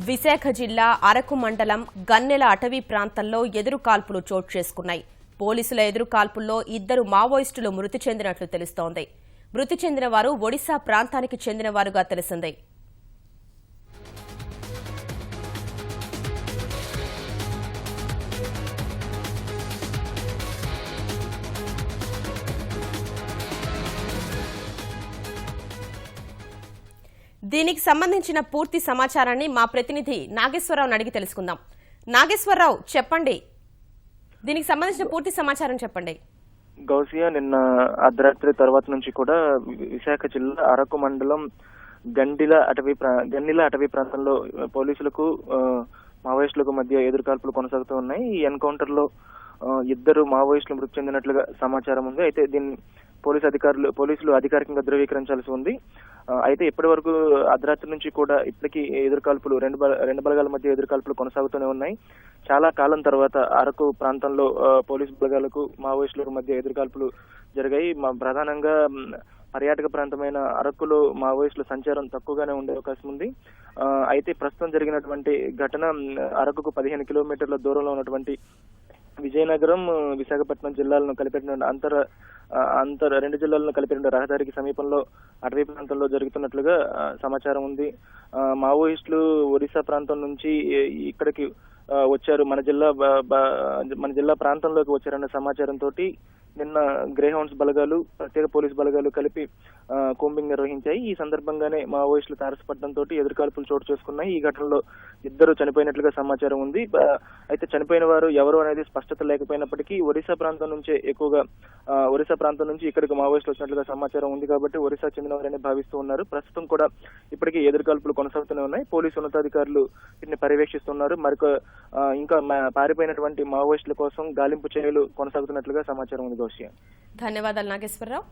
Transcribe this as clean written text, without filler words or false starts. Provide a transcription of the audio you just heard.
విశాఖ జిల్లా అరకు మండలం గన్నెల అటవీ ప్రాంతంలో ఎదురుకాల్పులు చోటు చేసుకున్నాయి. పోలీసుల ఎదురుకాల్పుల్లో 2 మావోయిస్టులు మృతి చెందినట్లు తెలుస్తోంది. మృతి చెందిన వారు ఒడిశా ప్రాంతానికి చెందినవారుగా తెలిసింది. దీనికి సంబంధించిన పూర్తి సమాచారాన్ని మా ప్రతినిధి నాగేశ్వరరావుని అడిగి తెలుసుకుందాం. నాగేశ్వరరావు, చెప్పండి, దీనికి సంబంధించిన పూర్తి సమాచారం చెప్పండి. గౌసియా, నిన్న అర్ధరాత్రి తర్వాత నుంచి కూడా విశాఖ జిల్లా అరకు మండలం గన్నెల అటవీ ప్రాంతంలో పోలీసులకు మావోయిస్టులకు మధ్య ఎదురుకాల్పులు కొనసాగుతూ ఉన్నాయి. ఈ ఎన్కౌంటర్ లో 2 మావోయిస్టులు మృతి చెందినట్లుగా సమాచారం ఉంది. అయితే దీన్ని పోలీసులు అధికారికంగా ధృవీకరించాల్సి ఉంది. అయితే ఇప్పటి వరకు అర్ధరాత్రి నుంచి కూడా ఇప్పటికీ ఎదురుకాల్పులు రెండు బలగాల మధ్య ఎదురుకాల్పులు కొనసాగుతూనే ఉన్నాయి. చాలా కాలం తర్వాత అరకు ప్రాంతంలో పోలీసు బలగాలకు మావోయిస్టులకు మధ్య ఎదురుకాల్పులు జరిగాయి. ప్రధానంగా పర్యాటక ప్రాంతమైన అరకులో మావోయిస్టుల సంచారం తక్కువగానే ఉండే అవకాశం ఉంది. అయితే ప్రస్తుతం జరిగినటువంటి ఘటన అరకుకు 15 కిలోమీటర్ల దూరంలో ఉన్నటువంటి విజయనగరం, విశాఖపట్నం జిల్లాలను కలిపిన రెండు జిల్లాలను కలిపిన రహదారికి సమీపంలో అటవీ ప్రాంతంలో జరుగుతున్నట్లుగా సమాచారం ఉంది. మావోయిస్టులు ఒడిశా ప్రాంతం నుంచి ఇక్కడికి వచ్చారు, మన జిల్లా ప్రాంతంలోకి వచ్చారన్న సమాచారంతో నిన్న గ్రేహౌండ్స్ బలగాలు, ప్రత్యేక పోలీసు బలగాలు కలిపి కూంబింగ్ నిర్వహించాయి. ఈ సందర్భంగానే మావోయిస్టులు తారసపడడంతో ఎదురుకాల్పులు చోటు చేసుకున్నాయి. ఈ ఘటనలో 2 చనిపోయినట్లుగా సమాచారం ఉంది. అయితే చనిపోయిన వారు ఎవరు అనేది స్పష్టత లేకపోయినప్పటికీ ఒడిశా ప్రాంతం నుంచి ఇక్కడికి మావోయిస్టులు వచ్చినట్లుగా సమాచారం ఉంది. కాబట్టి ఒడిశా చెందినవారని భావిస్తూ ఉన్నారు. ప్రస్తుతం కూడా ఇప్పటికీ ఎదురుకాల్పులు కొనసాగుతూనే ఉన్నాయి. పోలీసు ఉన్నతాధికారులు వీటిని పర్యవేక్షిస్తున్నారు. ఇంకా పారిపోయినటువంటి మావోయిస్టుల కోసం గాలింపు చర్యలు కొనసాగుతున్నట్లుగా సమాచారం ఉంది. ధన్యవాదాలు నాగేశ్వరరావు.